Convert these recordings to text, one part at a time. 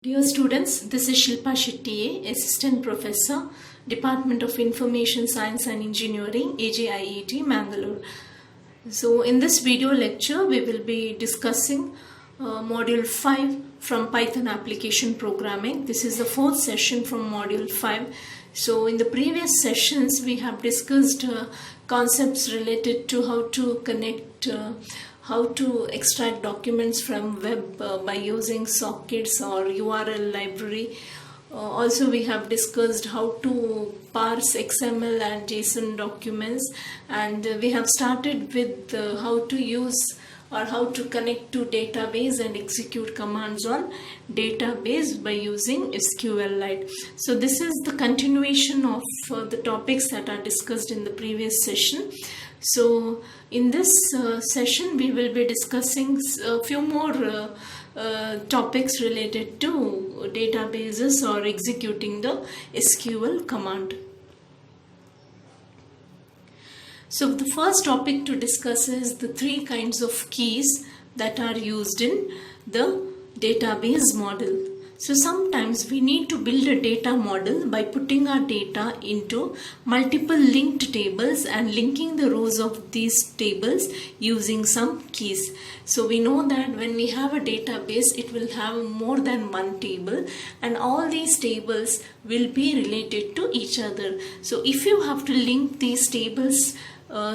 Dear students, this is Shilpa Shetty, Assistant Professor, Department of Information Science and Engineering, AJIET, Mangalore. So in this video lecture, we will be discussing Module 5 from Python Application Programming. This is the fourth session from Module 5. So in the previous sessions, we have discussed concepts related to how to connect how to extract documents from web by using sockets or URL library. Also we have discussed how to parse XML and JSON documents, and we have started with how to use or how to connect to database and execute commands on database by using SQLite. So this is the continuation of the topics that are discussed in the previous session. So in this session we will be discussing a few more topics related to databases or executing the SQL command. So the first topic to discuss is the three kinds of keys that are used in the database model. So sometimes we need to build a data model by putting our data into multiple linked tables and linking the rows of these tables using some keys. So we know that when we have a database, it will have more than one table, and all these tables will be related to each other. So if you have to link these tables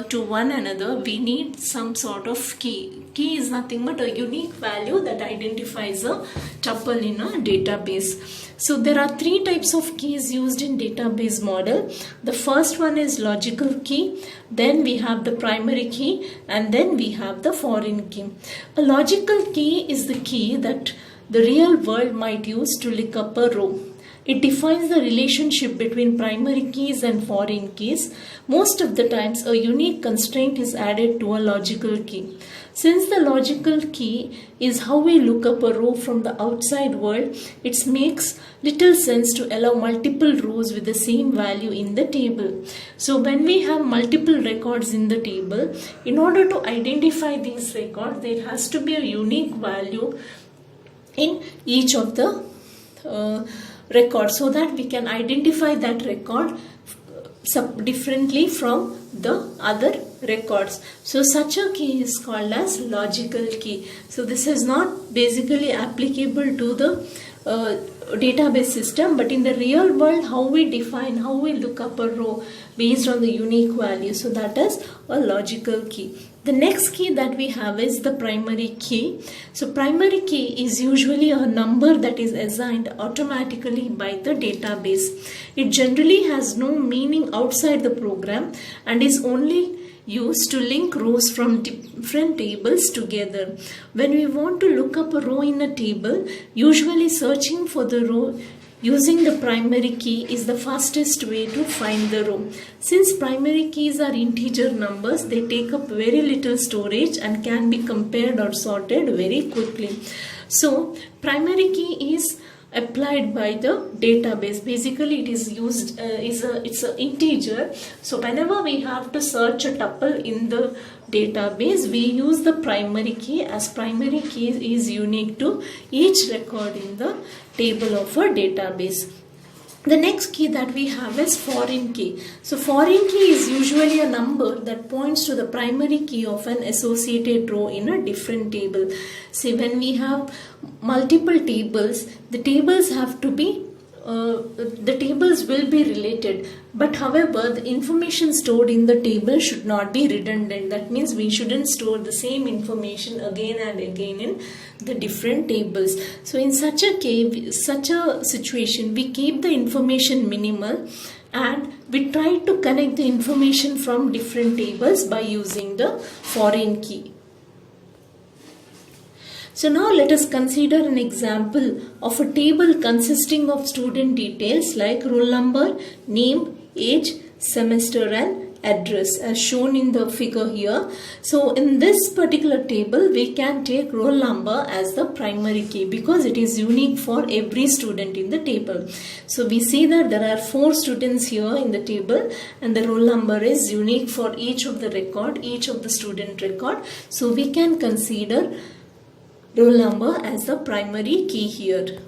to one another, we need some sort of key. Key is nothing but a unique value that identifies a tuple in a database. So there are three types of keys used in database model. The first one is logical key, then we have the primary key, and then we have the foreign key. A logical key is the key that the real world might use to look up a row. It defines the relationship between primary keys and foreign keys. Most of the times, a unique constraint is added to a logical key. Since the logical key is how we look up a row from the outside world, it makes little sense to allow multiple rows with the same value in the table. So when we have multiple records in the table, in order to identify these records, there has to be a unique value in each of the record, so that we can identify that record differently from the other records. So such a key is called as logical key. So this is not basically applicable to the database system, but in the real world, how we define, how we look up a row based on the unique value. So that is a logical key. The next key that we have is the primary key. So primary key is usually a number that is assigned automatically by the database. It generally has no meaning outside the program and is only used to link rows from different tables together. When we want to look up a row in a table, usually searching for the row using the primary key is the fastest way to find the row. Since primary keys are integer numbers, they take up very little storage and can be compared or sorted very quickly. So primary key is applied by the database. Basically it is used it's an integer. So whenever we have to search a tuple in the database, we use the primary key, as primary key is unique to each record in the table of a database. The next key that we have is foreign key. So foreign key is usually a number that points to the primary key of an associated row in a different table. See, when we have multiple tables, the tables have to be the tables will be related, but however the information stored in the table should not be redundant. That means we shouldn't store the same information again and again in the different tables. So in such a situation, we keep the information minimal and we try to connect the information from different tables by using the foreign key. So now let us consider an example of a table consisting of student details like roll number, name, age, semester and address as shown in the figure here. So in this particular table, we can take roll number as the primary key because it is unique for every student in the table. So we see that there are 4 students here in the table and the roll number is unique for each of the record, each of the student record. So we can consider roll number as the primary key here.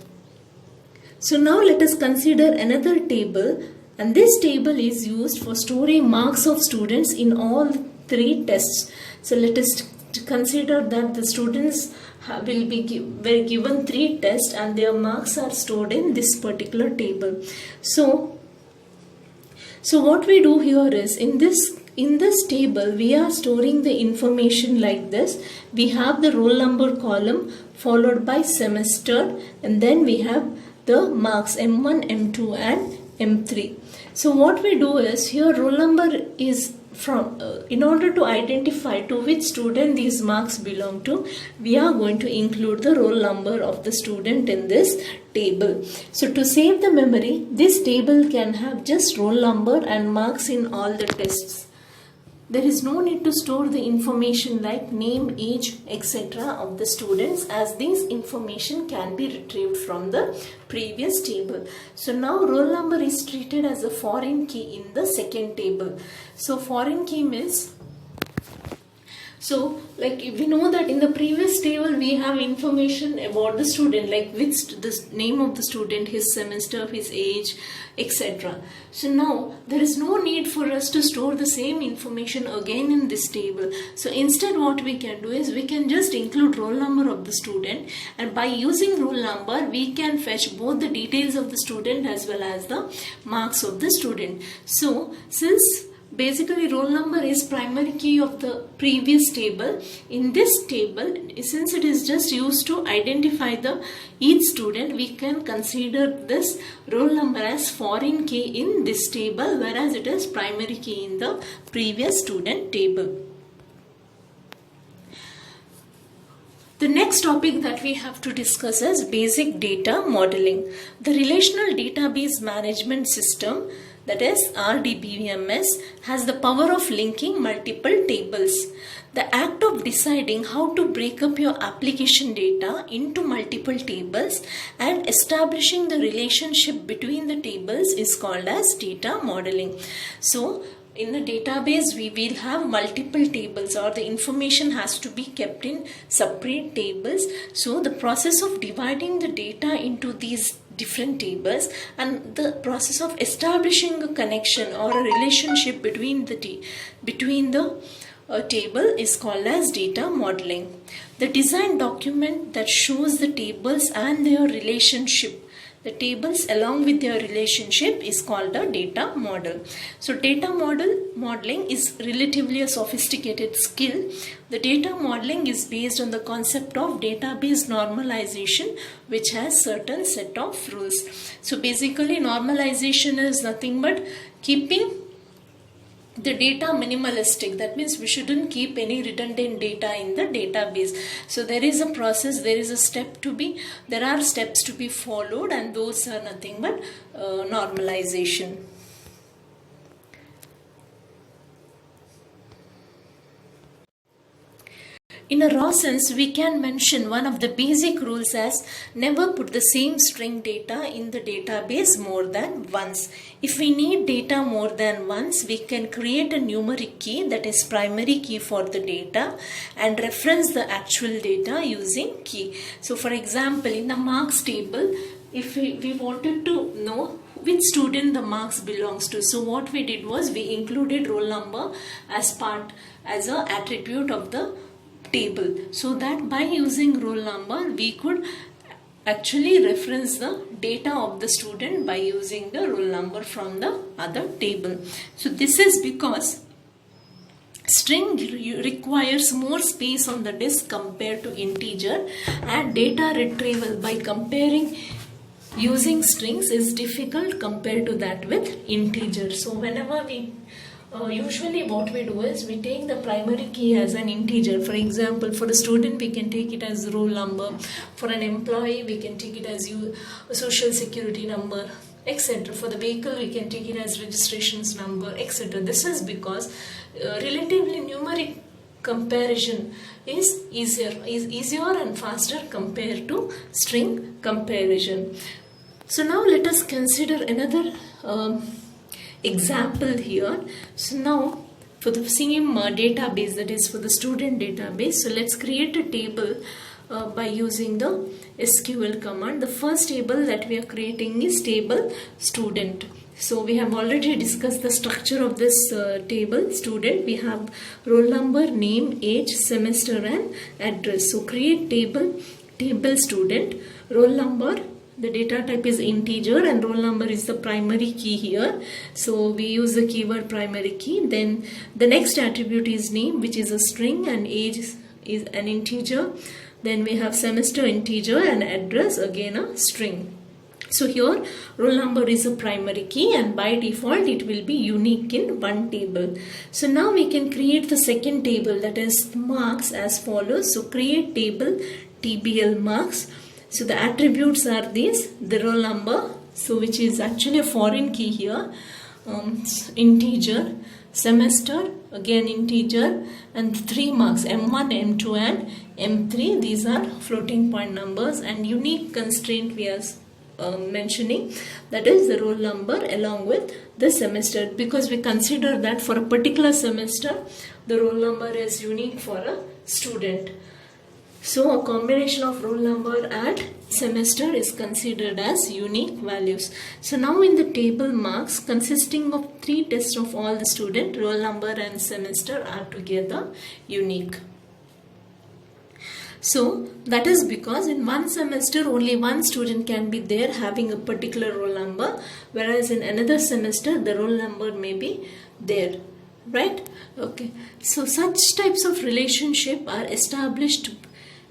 So now let us consider another table, and this table is used for storing marks of students in all three tests. So let us consider that the students were given three tests and their marks are stored in this particular table. So what we do here is in this table we are storing the information like this. We have the roll number column followed by semester, and then we have the marks M1, M2 and M3. So what we do is here roll number is from in order to identify to which student these marks belong to, we are going to include the roll number of the student in this table. So to save the memory, this table can have just roll number and marks in all the tests. There is no need to store the information like name, age, etc. of the students, as these information can be retrieved from the previous table. So now roll number is treated as a foreign key in the second table. So foreign key means, so like we know that in the previous table we have information about the student, like the name of the student, his semester, his age, etc. So now there is no need for us to store the same information again in this table. So instead what we can do is we can just include roll number of the student, and by using roll number we can fetch both the details of the student as well as the marks of the student. So since basically roll number is primary key of the previous table, in this table, since it is just used to identify each student, we can consider this roll number as foreign key in this table, whereas it is primary key in the previous student table. The next topic that we have to discuss is basic data modeling. The relational database management system, that is RDBMS, has the power of linking multiple tables. The act of deciding how to break up your application data into multiple tables and establishing the relationship between the tables is called as data modeling. So in the database we will have multiple tables, or the information has to be kept in separate tables. So the process of dividing the data into these different tables and the process of establishing a connection or a relationship between the table is called as data modeling. The design document that shows the tables and their relationship, the tables along with their relationship, is called a data model. So data modeling is relatively a sophisticated skill. The data modeling is based on the concept of database normalization, which has certain set of rules. So basically normalization is nothing but keeping the data minimalistic. That means we shouldn't keep any redundant data in the database. So there is a process, there are steps to be followed, and those are nothing but normalization. In a raw sense, we can mention one of the basic rules as never put the same string data in the database more than once. If we need data more than once, we can create a numeric key, that is primary key for the data, and reference the actual data using key. So for example, in the marks table, if we wanted to know which student the marks belongs to, so what we did was we included roll number as an attribute of the table, so that by using roll number we could actually reference the data of the student by using the roll number from the other table. So this is because string requires more space on the disk compared to integer, and data retrieval by comparing using strings is difficult compared to that with integer. So whenever we usually what we do is we take the primary key as an integer. For example, for a student we can take it as roll number, for an employee we can take it as social security number, etc. For the vehicle we can take it as registrations number, etc. This is because relatively numeric comparison is easier and faster compared to string comparison. So now let us consider another example here. So now for the same database, that is for the student database, so let's create a table by using the SQL command. The first table that we are creating is table student. So we have already discussed the structure of this table student. We have roll number, name, age, semester and address. So create table student, roll number, the data type is integer and roll number is the primary key here. So we use the keyword primary key. Then the next attribute is name, which is a string, and age is an integer. Then we have semester integer and address, again a string. So here roll number is a primary key and by default it will be unique in one table. So now we can create the second table, that is marks, as follows. So create table TBL marks. So the attributes are these: the roll number, so which is actually a foreign key here, integer, semester, again integer, and 3 marks, M1, M2 and M3. These are floating point numbers, and unique constraint we are mentioning, that is the roll number along with the semester, because we consider that for a particular semester the roll number is unique for a student. So a combination of roll number and semester is considered as unique values. So now in the table marks consisting of 3 tests of all the student, roll number and semester are together unique. So that is because in one semester only one student can be there having a particular roll number, whereas in another semester the roll number may be there, right? Okay, so such types of relationship are established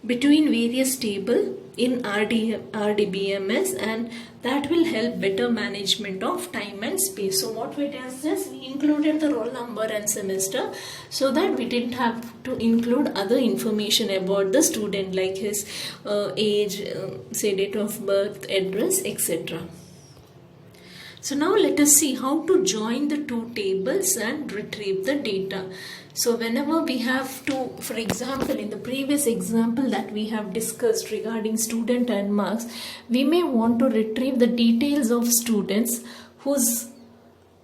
between various table in RDBMS, and that will help better management of time and space. So what we did is we included the roll number and semester so that we didn't have to include other information about the student like his age, say date of birth, address, etc. So now let us see how to join the two tables and retrieve the data. So whenever we have to, for example, in the previous example that we have discussed regarding student and marks, we may want to retrieve the details of students whose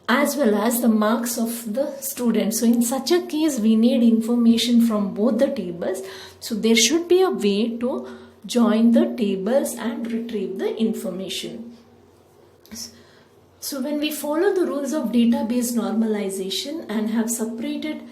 as well as the marks of the student. So in such a case we need information from both the tables. So there should be a way to join the tables and retrieve the information. So when we follow the rules of database normalization and have separated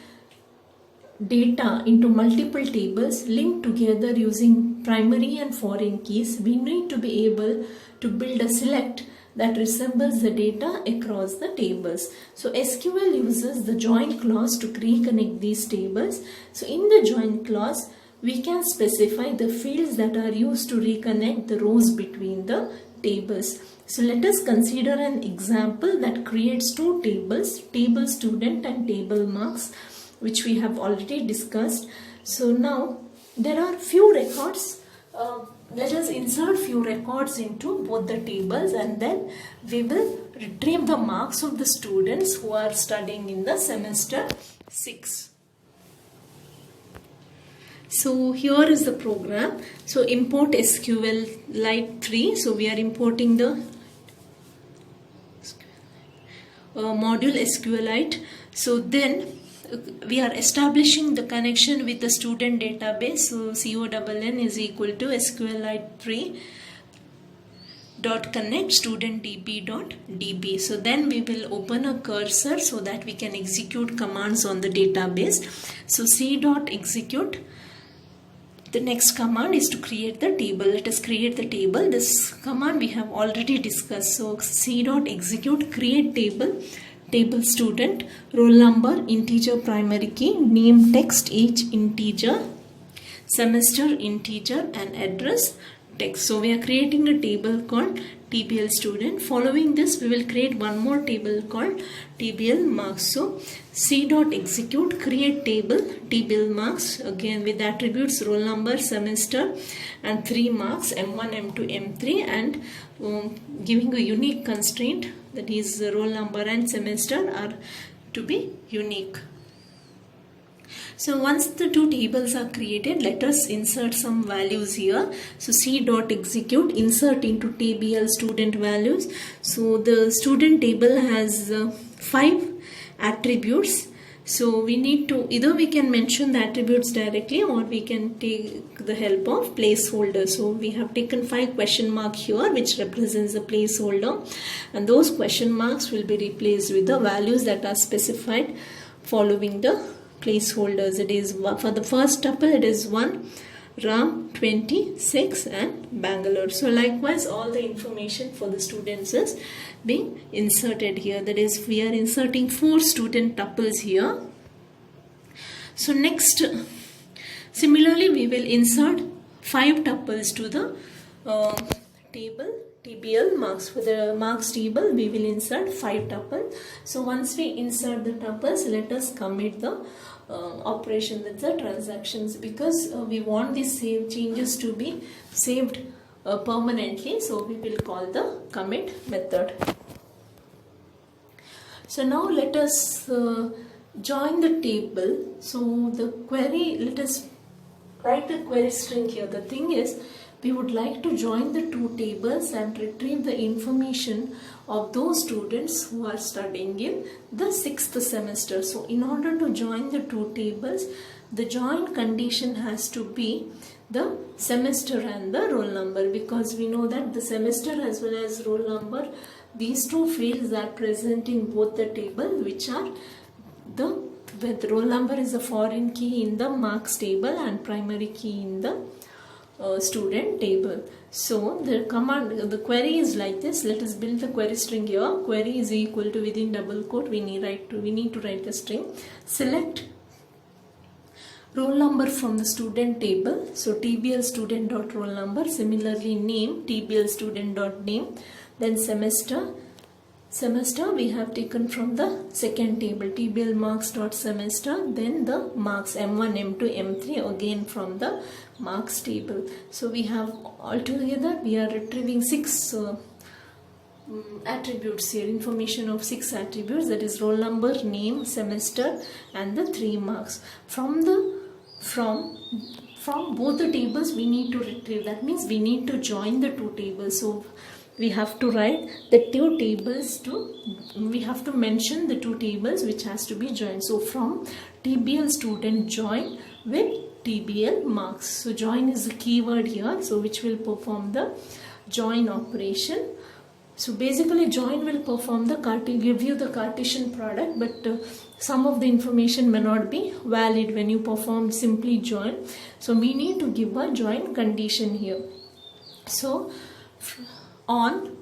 data into multiple tables linked together using primary and foreign keys, we need to be able to build a select that resembles the data across the tables. So SQL uses the join clause to reconnect these tables. So in the join clause, we can specify the fields that are used to reconnect the rows between the tables. So let us consider an example that creates two tables, table student and table marks, which we have already discussed. So now there are few records. Let us insert few records into both the tables and then we will retrieve the marks of the students who are studying in the semester 6. So here is the program. So import SQLite 3. So we are importing the module SQLite. So then we are establishing the connection with the student database. So CONN is equal to SQLite 3 dot connect student db. So then we will open a cursor so that we can execute commands on the database. So c dot execute. The next command is to create the table. Let us create the table. This command we have already discussed. So c dot execute create table. Table student, roll number, integer primary key, name text, age integer, semester integer and address text. So we are creating a table called TBL student. Following this we will create one more table called TBL marks. So c dot execute create table TBL marks, again with attributes roll number, semester and 3 marks M1, M2, M3, and giving a unique constraint, that is the roll number and semester are to be unique. So once the two tables are created, let us insert some values here. So c dot execute insert into TBL student values. So the student table has 5 attributes. So we need to, either we can mention the attributes directly or we can take the help of placeholder. So we have taken 5 question mark here which represents the placeholder, and those question marks will be replaced with the values that are specified following the placeholders. It is for the first tuple it is 1, Ram 26 and Bangalore. So likewise all the information for the students is being inserted here. That is, we are inserting 4 student tuples here. So next, similarly we will insert 5 tuples to the table TBL marks. For the marks table we will insert 5 tuples. So once we insert the tuples, let us commit the operation, that's the transactions, because we want these save changes to be saved permanently. So we will call the commit method. So now let us join the table. So the query, let us write the query string here. The thing is, we would like to join the 2 tables and retrieve the information of those students who are studying in the 6th semester. So in order to join the 2 tables, the join condition has to be the semester and the roll number, because we know that the semester as well as roll number, these 2 fields are present in both the table, which are the roll number is a foreign key in the marks table and primary key in the student table. So the command, the query is like this. Let us build the query string here. Query is equal to, within double quote we need to write the string. Select roll number from the student table. So TBL student dot roll number. Similarly name TBL student dot name. Then semester. Semester we have taken from the second table, TBL marks dot semester. Then the marks M1, M2, M3 again from the marks table. So we have altogether we are retrieving 6 attributes here, information of 6 attributes, that is roll number, name, semester and the 3 marks. From both the tables we need to retrieve, that means we need to join the 2 tables. So we have to write the 2 tables we have to mention the 2 tables which has to be joined. So from TBL student join with TBL marks. So join is the keyword here, so which will perform the join operation. So basically join will perform the give you the Cartesian product, but some of the information may not be valid when you perform simply join. So we need to give a join condition here. So on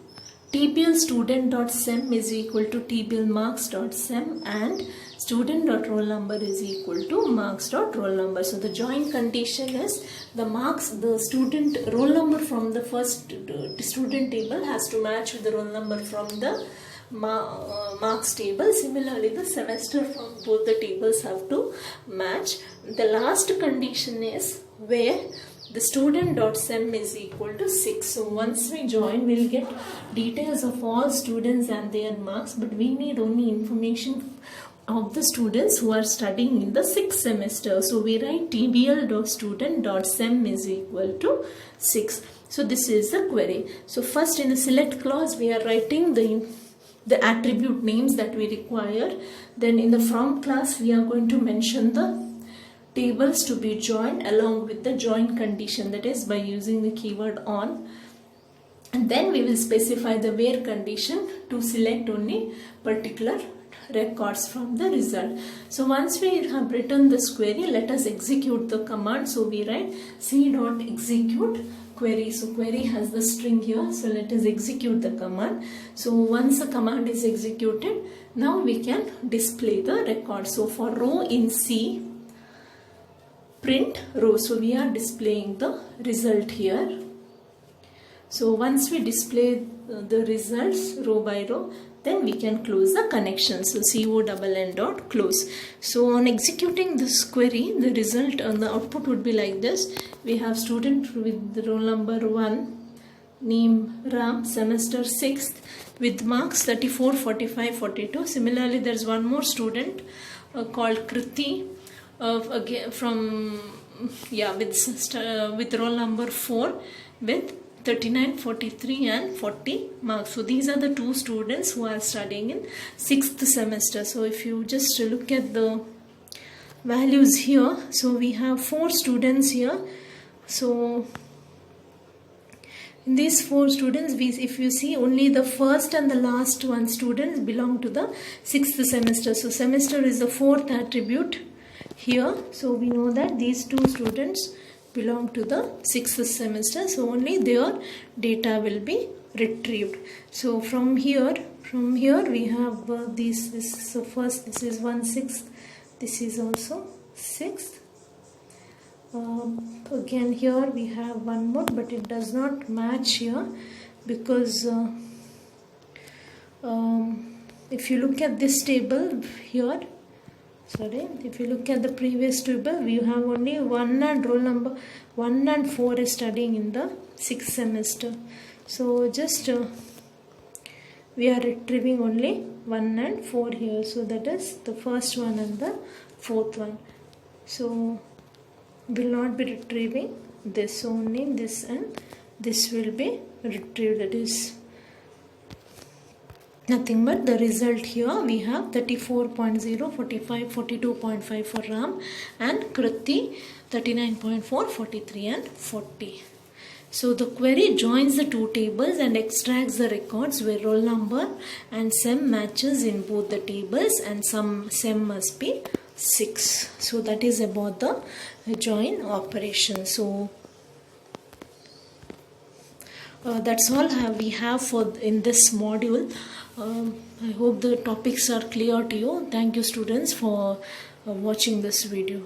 TBL student.sem is equal to TBL marks.sem and student.roll number is equal to marks.roll number. So the join condition is the marks, the student roll number from the first student table has to match with the roll number from the marks table. Similarly the semester from both the tables have to match. The last condition is where the student.sem is equal to 6. So once we join, we'll get details of all students and their marks, but we need only information of the students who are studying in the 6th semester. So we write tbl.student.sem is equal to 6. So this is the query. So first in the select clause we are writing the attribute names that we require. Then in the from class we are going to mention the tables to be joined along with the join condition, that is by using the keyword on, and then we will specify the where condition to select only particular records from the result. So once we have written this query, let us execute the command. So we write c.execute query. So query has the string here, so let us execute the command. So once the command is executed, now we can display the record. So for row in C, print row. So we are displaying the result here. So once we display the results row by row, then we can close the connection. So CONN dot close. So on executing this query, the result on the output would be like this. We have student with the roll number 1, name Ram, semester 6th, with marks 34, 45, 42. Similarly, there is one more student called Kriti. Again from with roll number 4 with 39, 43 and 40 marks. So these are the 2 students who are studying in 6th semester. So if you just look at the values here. So we have 4 students here. So in these 4 students, if you see, only the first and the last one students belong to the 6th semester. So semester is the 4th attribute here. So we know that these 2 students belong to the 6th semester. So only their data will be retrieved. So from here we have these. So first, this is 1/6. This is also 6th. Again here we have one more, but it does not match here because if you look at this table here, if you look at the previous table, we have only 1 and roll number 1 and 4 is studying in the 6th semester. So just we are retrieving only 1 and 4 here. So that is the first one and the 4th one. So will not be retrieving this, only this and this will be retrieved. That is nothing but the result. Here we have 34.0, 45, 42.5 for Ram, and Kriti 39.4, 43 and 40. So the query joins the 2 tables and extracts the records where roll number and SEM matches in both the tables, and some SEM must be 6. So that is about the join operation. So that's all we have for in this module. I hope the topics are clear to you. Thank you students for watching this video.